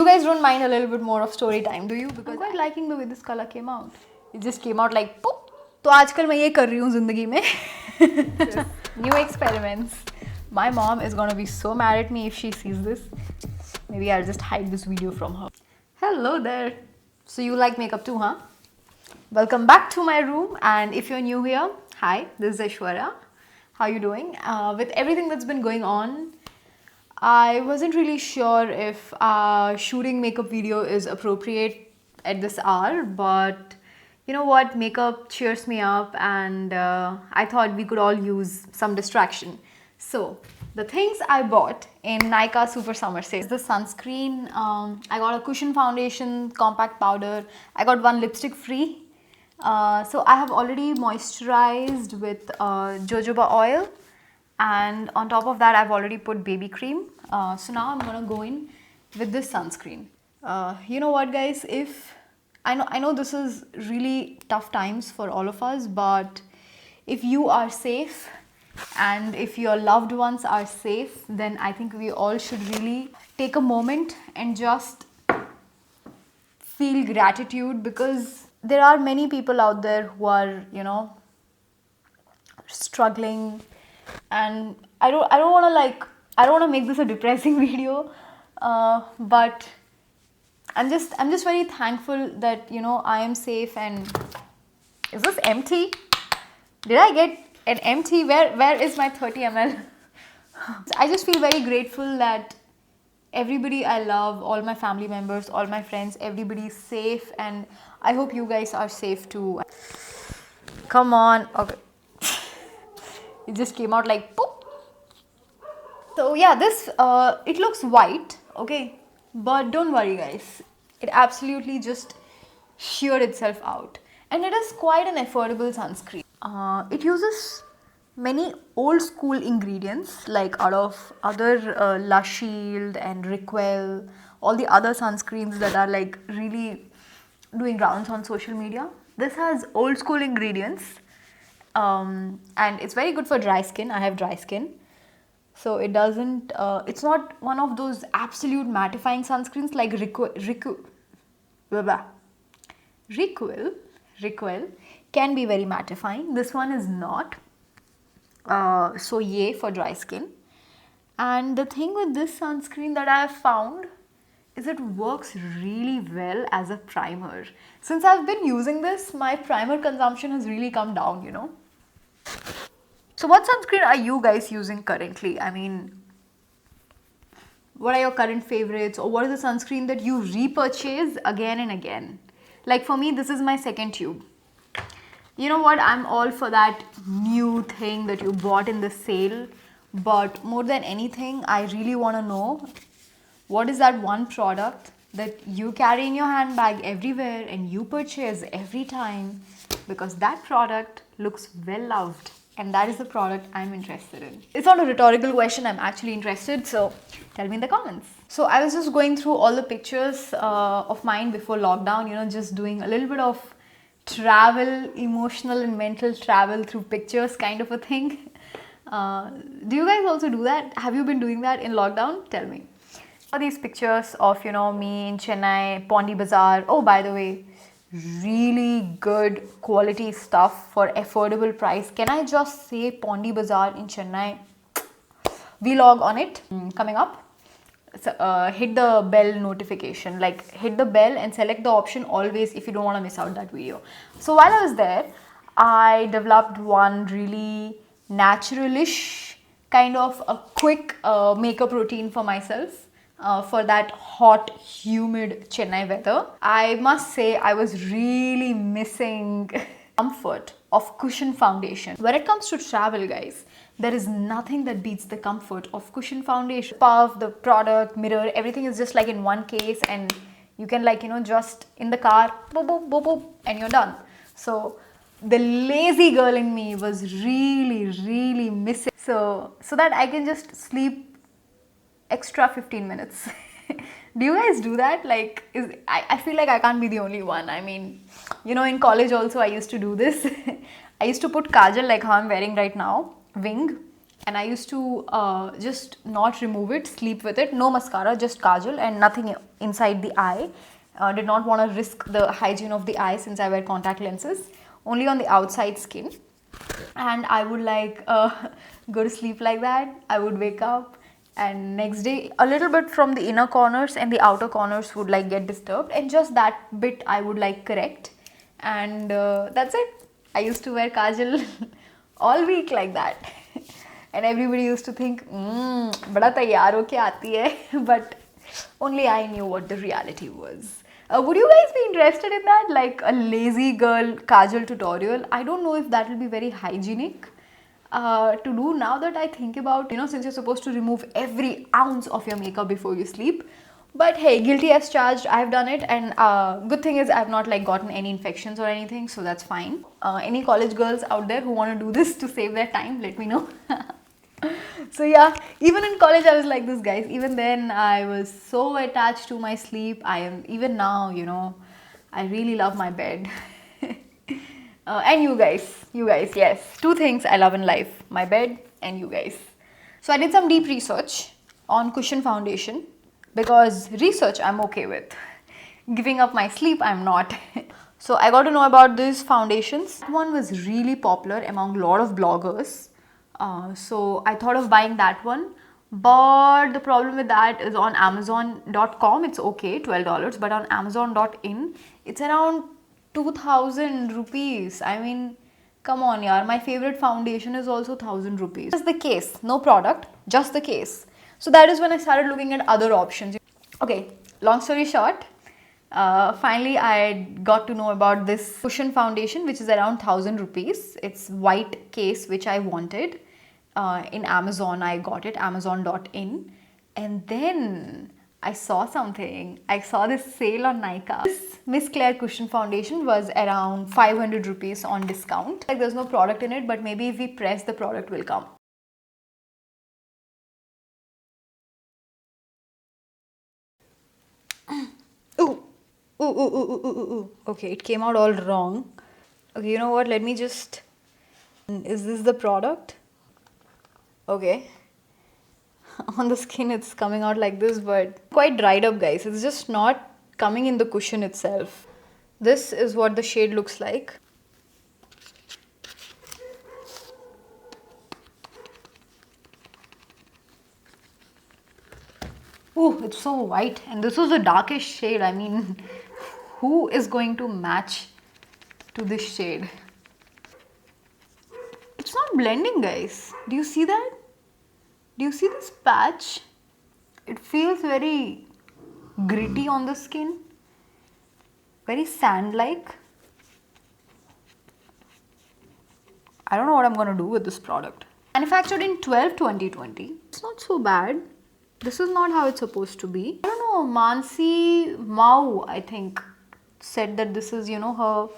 You guys don't mind a little bit more of story time, do you? Because I'm quite liking the way this color came out. It just came out like poop. तो आजकल मैं ये कर रही हूँ ज़िंदगी में. New experiments. My mom is gonna be so mad at me if she sees this. Maybe I'll just hide this video from her. Hello there. So you like makeup too, huh? Welcome back to my room, and if you're new here, hi, this is Aishwarya. How you doing? With everything that's been going on, I wasn't really sure if shooting makeup video is appropriate at this hour, but you know what, makeup cheers me up, and I thought we could all use some distraction. So the things I bought in Nykaa Super Summer Sale is the sunscreen. I got a cushion foundation, compact powder. I got one lipstick free. So I have already moisturized with jojoba oil, and on top of that I've already put baby cream. So now I'm gonna go in with this sunscreen. You know what, guys, if I know this is really tough times for all of us, but if you are safe and if your loved ones are safe, then I think we all should really take a moment and just feel gratitude, because there are many people out there who are, you know, struggling, and I don't want to make this a depressing video, but I'm just very thankful that, you know, I am safe. And is this empty? Did I get an empty? Where is my 30 ml? I just feel very grateful that everybody I love, all my family members, all my friends, everybody is safe, and I hope you guys are safe too. Come on. Okay. It just came out like poop. So yeah, this it looks white, okay, but don't worry, guys, it absolutely just sheared itself out, and it is quite an affordable sunscreen. It uses many old school ingredients like out of other Lush Shield and Rickwell, all the other sunscreens that are like really doing rounds on social media. This has old school ingredients, and it's very good for dry skin. I have dry skin, so it doesn't it's not one of those absolute mattifying sunscreens like Rickwell can be very mattifying. This one is not. So yay for dry skin. And the thing with this sunscreen that I have found is it works really well as a primer. Since I've been using this, my primer consumption has really come down, you know. So what sunscreen are you guys using currently? I mean, what are your current favorites, or what is the sunscreen that you repurchase again and again? Like for me, this is my second tube. You know what, I'm all for that new thing that you bought in the sale, but more than anything, I really want to know what is that one product that you carry in your handbag everywhere and you purchase every time, because that product looks well loved, and that is the product I'm interested in. It's not a rhetorical question, I'm actually interested, so tell me in the comments. So I was just going through all the pictures of mine before lockdown, you know, just doing a little bit of travel, emotional and mental travel through pictures kind of a thing. Do you guys also do that? Have you been doing that in lockdown? Tell me. All these pictures of, you know, me in Chennai, Pondi Bazaar. Oh, by the way, really good quality stuff for affordable price. Can I just say Pondi Bazaar in Chennai? Vlog on it coming up. So, hit the bell notification, like hit the bell and select the option always if you don't want to miss out that video. So while I was there, I developed one really naturalish kind of a quick makeup routine for myself for that hot, humid Chennai weather. I must say I was really missing comfort of cushion foundation. When it comes to travel, guys, there is nothing that beats the comfort of cushion foundation. Puff, the product, mirror, everything is just like in one case, and you can, like, you know, just in the car, boop, boop, boop, boop, and you're done. So the lazy girl in me was really missing, so that I can just sleep extra 15 minutes. Do you guys do that? Like, I feel like I can't be the only one. I mean, you know, in college also I used to do this. I used to put kajal like how I'm wearing right now, wing, and I used to just not remove it, sleep with it, no mascara, just kajal and nothing inside the eye. Did not want to risk the hygiene of the eye since I wear contact lenses, only on the outside skin. And I would like go to sleep like that. I would wake up and next day a little bit from the inner corners and the outer corners would like get disturbed, and just that bit I would like correct, and that's it. I used to wear kajal all week like that. And everybody used to think bada taiyar ho ke aati hai, but only I knew what the reality was. Would you guys be interested in that, like a lazy girl kajal tutorial? I don't know if that will be very hygienic to do. Now that I think about, since you're supposed to remove every ounce of your makeup before you sleep. But hey, guilty as charged, I've done it, and good thing is I've not like gotten any infections or anything, so that's fine. Any college girls out there who want to do this to save their time, let me know. So yeah, even in college I was like this, guys. Even then I was so attached to my sleep. I am even now, I really love my bed. And you guys, yes, two things I love in life: my bed and you guys. So I did some deep research on cushion foundation, because research I'm okay with. Giving up my sleep, I'm not. So I got to know about these foundations. One was really popular among a lot of bloggers. So I thought of buying that one. But the problem with that is on Amazon.com it's okay, $12, but on Amazon.in it's around 2000 rupees. I mean, come on, yaar. My favorite foundation is also 1000 rupees. Just the case, no product, just the case. So that is when I started looking at other options. Okay, long story short, finally I got to know about this cushion foundation, which is around 1000 rupees. It's white case, which I wanted. In Amazon, I got it, Amazon.in. And then I saw something. I saw this sale on Nykaa. This Miss Claire cushion foundation was around 500 rupees on discount. Like there's no product in it, but maybe if we press, the product will come. Ooh. Ooh, ooh, ooh, ooh, ooh, ooh. Okay, it came out all wrong. Okay, you know what? Let me just... Is this the product? Okay. On the skin it's coming out like this, but quite dried up, guys. It's just not coming in the cushion itself. This is what the shade looks like. Oh, it's so white, and this was a darkish shade. I mean, who is going to match to this shade? It's not blending, guys. Do you see that? Do you see this patch? It feels very gritty on the skin, very sand-like. I don't know what I'm going to do with this product. Manufactured in 12/20/20. It's not so bad. This is not how it's supposed to be. I don't know, Mansi Mao, I think, said that this is, her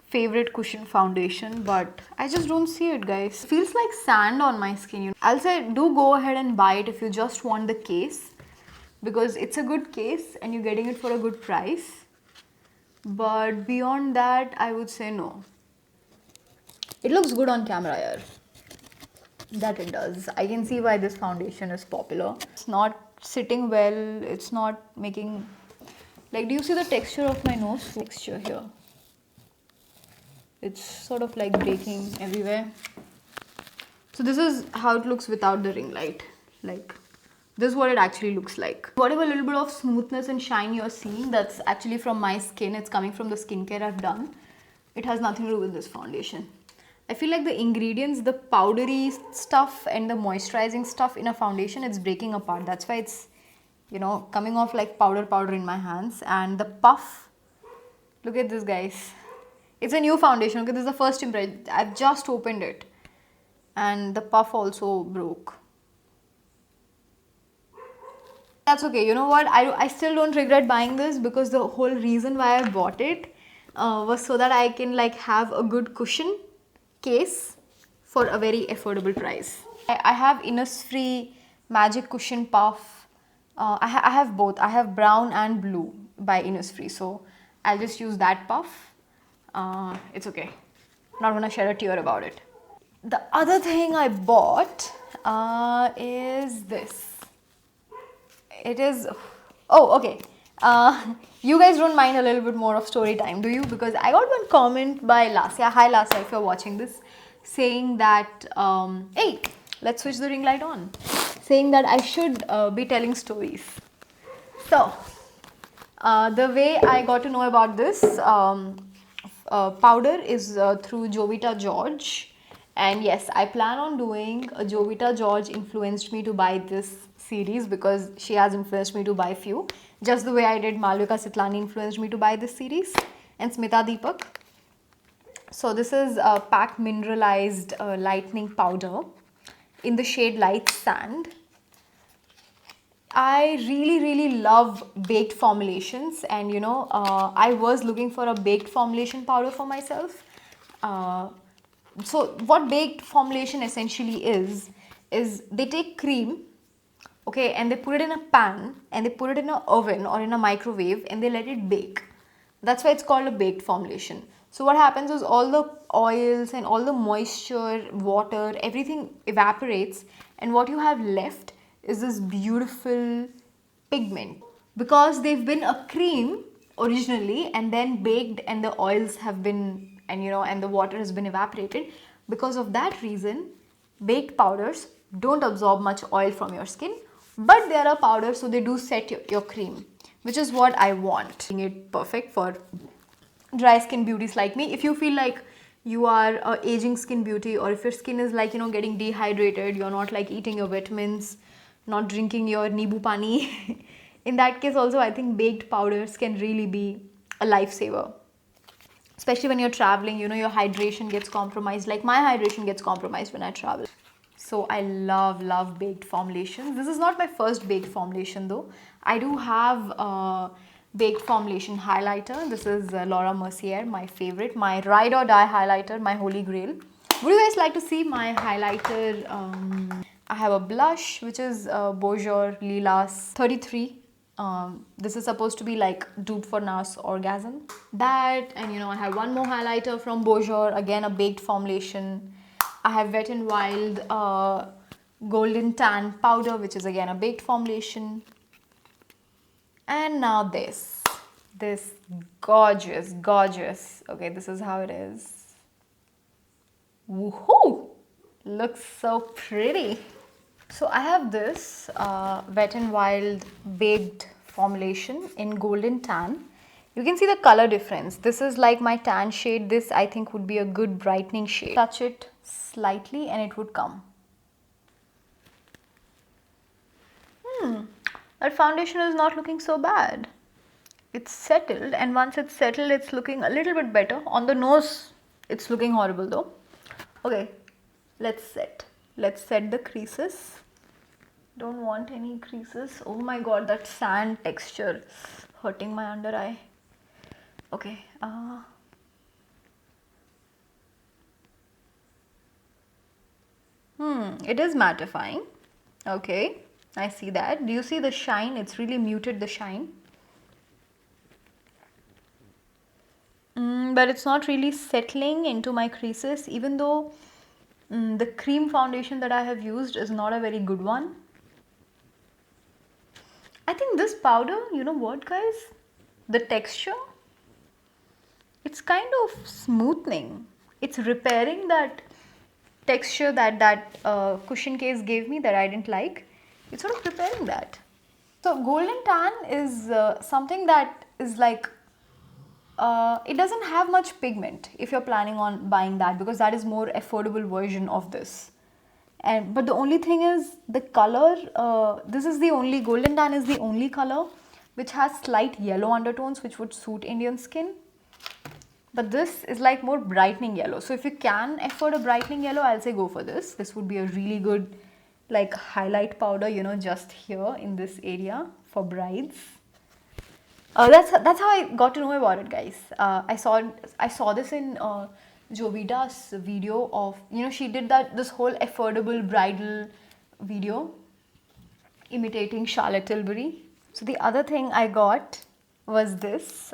favorite cushion foundation, but I just don't see it, guys. It feels like sand on my skin. I'll say do go ahead and buy it if you just want the case, because it's a good case and you're getting it for a good price. But beyond that, I would say no. It looks good on camera, yaar. That it does. I can see why this foundation is popular. It's not sitting well. It's not making... Like, do you see the texture of my nose? Texture here. It's sort of like breaking everywhere. So this is how it looks without the ring light. Like, this is what it actually looks like. Whatever little bit of smoothness and shine you're seeing, that's actually from my skin. It's coming from the skincare I've done. It has nothing to do with this foundation. I feel like the ingredients, the powdery stuff and the moisturizing stuff in a foundation, it's breaking apart. That's why it's, coming off like powder in my hands. And the puff, look at this, guys. It's a new foundation. Okay, this is the first impression. I've just opened it. And the puff also broke. That's okay. You know what? I still don't regret buying this, because the whole reason why I bought it was so that I can like have a good cushion case for a very affordable price. I have Innisfree Magic Cushion Puff. I have both. I have brown and blue by Innisfree. So I'll just use that puff. It's okay. Not gonna shed a tear about it. The other thing I bought is this. It is, oh, okay. You guys don't mind a little bit more of story time, do you? Because I got one comment by Lasya. Hi Lasya, if you're watching this, saying that, hey, let's switch the ring light on. Saying that I should be telling stories. So, the way I got to know about this powder is through Jovita George. And yes, I plan on doing a Jovita George influenced me to buy this series because she has influenced me to buy few. Just the way I did Malvika Sitlani influenced me to buy this series, and Smita Deepak. So this is a pack mineralized lightning powder in the shade Light Sand. I really love baked formulations, and I was looking for a baked formulation powder for myself. So what baked formulation essentially is they take cream, okay, and they put it in a pan and they put it in an oven or in a microwave and they let it bake. That's why it's called a baked formulation. So what happens is all the oils and all the moisture, water, everything evaporates, and what you have left is this beautiful pigment. Because they've been a cream originally and then baked, and the oils have been, and the water has been evaporated. Because of that reason, baked powders don't absorb much oil from your skin, but they are a powder, so they do set your cream, which is what I want. Making it perfect for dry skin beauties like me. If you feel like you are a aging skin beauty, or if your skin is like getting dehydrated, you're not like eating your vitamins, not drinking your Nibu Pani, in that case also I think baked powders can really be a lifesaver. Especially when you're traveling, your hydration gets compromised. Like my hydration gets compromised when I travel. So I love baked formulations. This is not my first baked formulation though. I do have baked formulation highlighter. This is Laura Mercier, my favorite, my ride or die highlighter, my holy grail. Would you guys like to see my highlighter? I have a blush which is Bonjour Lilas 33. This is supposed to be like dupe for NARS Orgasm. That, and I have one more highlighter from Bonjour, again a baked formulation. I have Wet n Wild Golden Tan powder, which is again a baked formulation. And now this gorgeous, okay, this is how it is. Woohoo! Looks so pretty. So I have this Wet n Wild baked formulation in Golden Tan. You can see the color difference. This is like my tan shade. This I think would be a good brightening shade. Touch it slightly and it would come. That foundation is not looking so bad. It's settled, and once it's settled, it's looking a little bit better. On the nose, it's looking horrible though. Okay, let's set the creases. Don't want any creases. Oh my god, that sand texture hurting my under eye. Okay, it is mattifying. Okay, I see that. Do you see the shine? It's really muted the shine. But it's not really settling into my creases, even though the cream foundation that I have used is not a very good one. I think this powder, you know what guys, the texture, it's kind of smoothing. It's repairing that texture that cushion case gave me that I didn't like. It's sort of repairing that. So Golden Tan is something that is like, it doesn't have much pigment if you're planning on buying that, because that is more affordable version of this. But the only thing is the color, this is the only, Golden Tan is the only color which has slight yellow undertones which would suit Indian skin. But this is like more brightening yellow. So if you can afford a brightening yellow, I'll say go for this. This would be a really good like highlight powder, just here in this area for brides. That's how I got to know about it, guys. I saw this in Jovita's video of, she did this whole affordable bridal video imitating Charlotte Tilbury. So the other thing I got was this.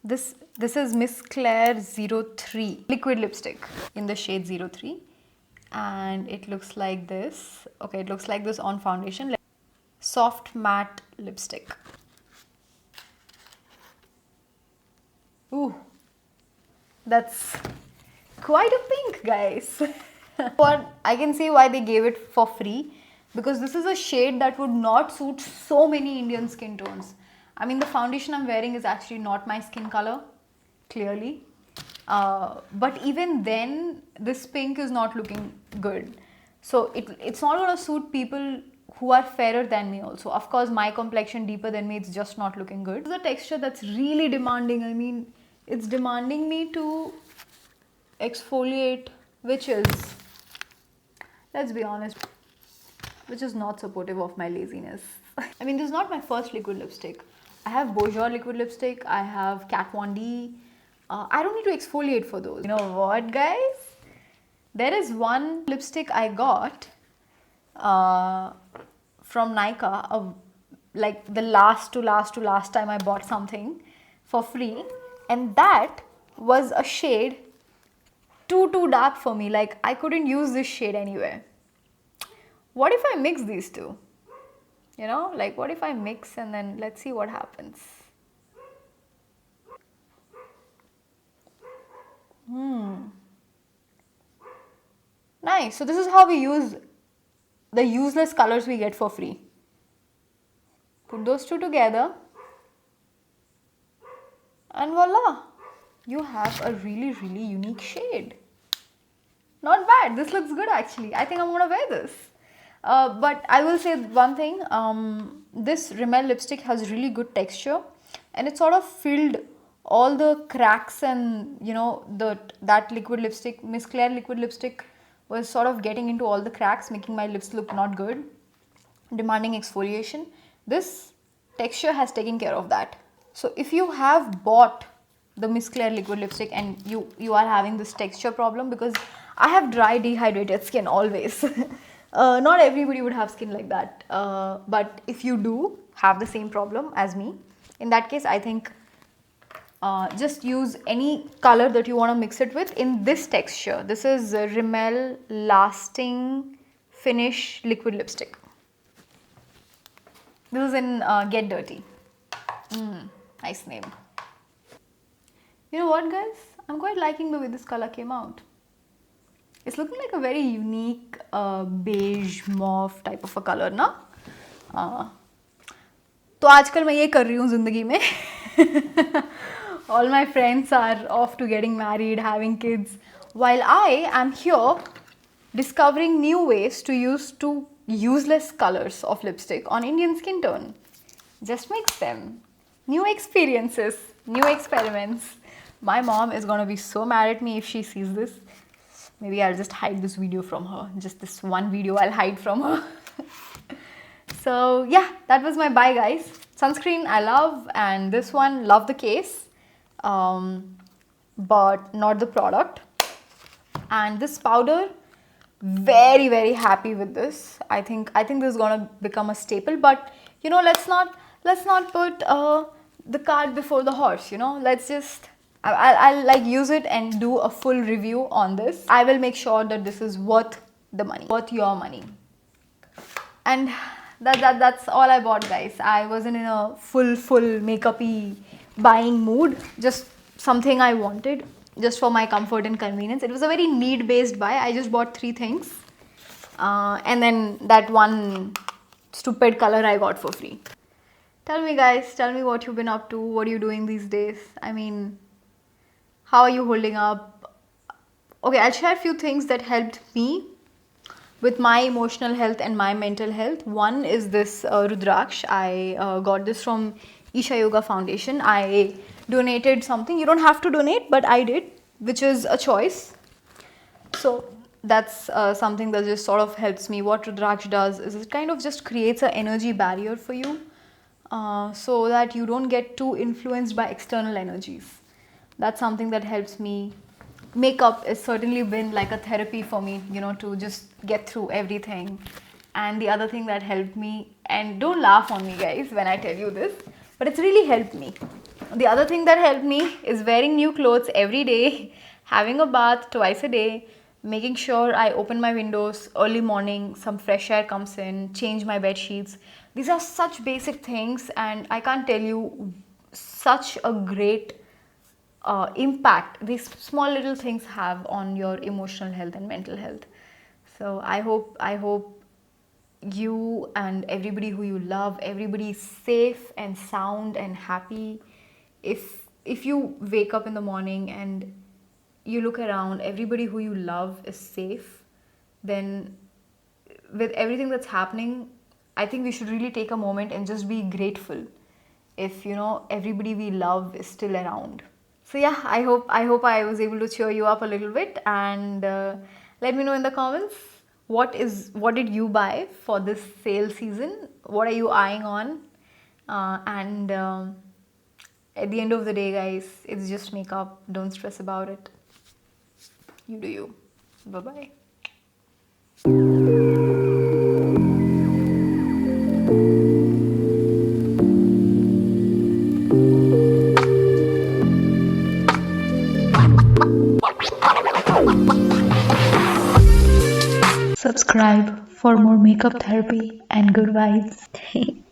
This is Miss Claire 03 liquid lipstick in the shade 03. and it looks like this. Okay, it looks like this on foundation. Soft matte lipstick. Ooh, that's quite a pink, guys. But I can see why they gave it for free, because this is a shade that would not suit so many Indian skin tones. I mean, the foundation I'm wearing is actually not my skin color, clearly. But even then, this pink is not looking good. So it's not going to suit people who are fairer than me also. Of course, my complexion deeper than me, it's just not looking good. This is a texture that's really demanding. I mean, it's demanding me to exfoliate, which is, let's be honest, which is not supportive of my laziness. I mean, this is not my first liquid lipstick. I have Bourjois liquid lipstick, I have Kat Von D. I don't need to exfoliate for those. You know what, guys? There is one lipstick I got from Nykaa, like the last time I bought something for free, and that was a shade too dark for me. Like, I couldn't use this shade anywhere. What if I mix these two? You know, like, what if I mix and then let's see what happens. Nice. So this is how we use the useless colors we get for free. Put those two together and voila, you have a really unique shade. Not bad. This looks good actually. I think I'm gonna wear this. But I will say one thing, this Rimmel lipstick has really good texture, and it sort of filled all the cracks, and you know, that liquid lipstick, Miss Claire liquid lipstick, was sort of getting into all the cracks, making my lips look not good, demanding exfoliation. This texture has taken care of that. So if you have bought the Miss Claire liquid lipstick and you are having this texture problem, because I have dry, dehydrated skin always. Not everybody would have skin like that, but if you do have the same problem as me, in that case I think just use any color that you want to mix it with in this texture. This is Rimmel Lasting Finish liquid lipstick. This is in Get Dirty. Nice name. You know what, guys? I'm quite liking the way this color came out. It's looking like a very unique beige mauve type of a color, na? तो आजकल मैं ये कर रही हूँ ज़िंदगी में. All my friends are off to getting married, having kids, while I am here discovering new ways to use two useless colors of lipstick on Indian skin tone. Just mix them. New experiences, new experiments. My mom is gonna be so mad at me if she sees this. Maybe I'll just hide this video from her. Just this one video I'll hide from her. So yeah, that was my buy, guys. Sunscreen I love, and this one, love the case, but not the product. And this powder, very happy with this. I think this is gonna become a staple. But you know, let's not put the cart before the horse. You know, let's just. I'll like use it and do a full review on this. I will make sure that this is worth the money, worth your money. And that's all I bought, guys. I wasn't in a full makeup-y buying mood. Just something I wanted, just for my comfort and convenience. It was a very need-based buy. I just bought 3 things, and then that one stupid color I got for free. Tell me, guys. Tell me what you've been up to. What are you doing these days? I mean, how are you holding up? Okay, I'll share a few things that helped me with my emotional health and my mental health. One is this Rudraksh. I got this from Isha Yoga Foundation. I donated something. You don't have to donate, but I did, which is a choice. So that's something that just sort of helps me. What Rudraksh does is it kind of just creates an energy barrier for you, so that you don't get too influenced by external energies. That's something that helps me. Makeup has certainly been like a therapy for me, you know, to just get through everything. And the other thing that helped me, and don't laugh on me, guys, when I tell you this, but it's really helped me. The other thing that helped me is wearing new clothes every day, having a bath twice a day, making sure I open my windows early morning, some fresh air comes in, change my bed sheets. These are such basic things, and I can't tell you such a great impact these small little things have on your emotional health and mental health. So I hope you and everybody who you love, everybody is safe and sound and happy. If you wake up in the morning and you look around, everybody who you love is safe, then with everything that's happening, I think we should really take a moment and just be grateful if everybody we love is still around. So yeah, I hope I was able to cheer you up a little bit, and let me know in the comments what did you buy for this sale season? What are you eyeing on? And at the end of the day, guys, it's just makeup. Don't stress about it. You do you. Bye bye. Subscribe for more makeup therapy and good vibes.